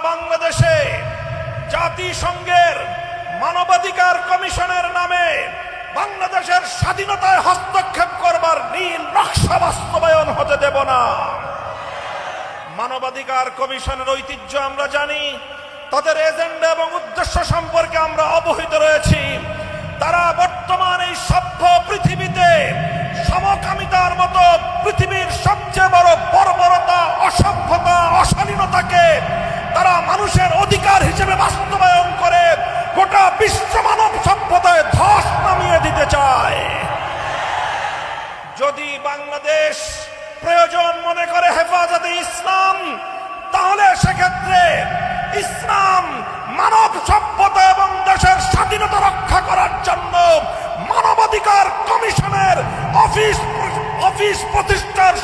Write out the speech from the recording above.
বাংলাদেশে জাতিসংঘের মানবাধিকার কমিশনের নামে বাংলাদেশের স্বাধীনতায় হস্তক্ষেপ করবার নীল নকশা বাস্তবায়ন হতে দেব না। মানবাধিকার কমিশনের ঐতিহ্য আমরা জানি, তাদের এজেন্ডা এবং উদ্দেশ্য সম্পর্কে আমরা অবহিত রয়েছি। তারা বর্তমান এই সভ্য পৃথিবীতে সমকামিতার মতো পৃথিবীর সবচেয়ে বড় বর্বরতা, অসভ্যতা, অশালীনতাকে তারা মানুষের অধিকার হিসেবে বাস্তবায়ন করে গোটা বিশ্ব মানব সভ্যতায় ধস নামিয়ে দিতে চায়। যদি বাংলাদেশ প্রয়োজন মনে করে হেফাজতে ইসলাম, তাহলে সেক্ষেত্রে ইসলাম মানব সভ্যতা এবং দেশের স্বাধীনতা রক্ষা করার জন্য মানবাধিকার কমিশনের অফিস প্রতিষ্ঠার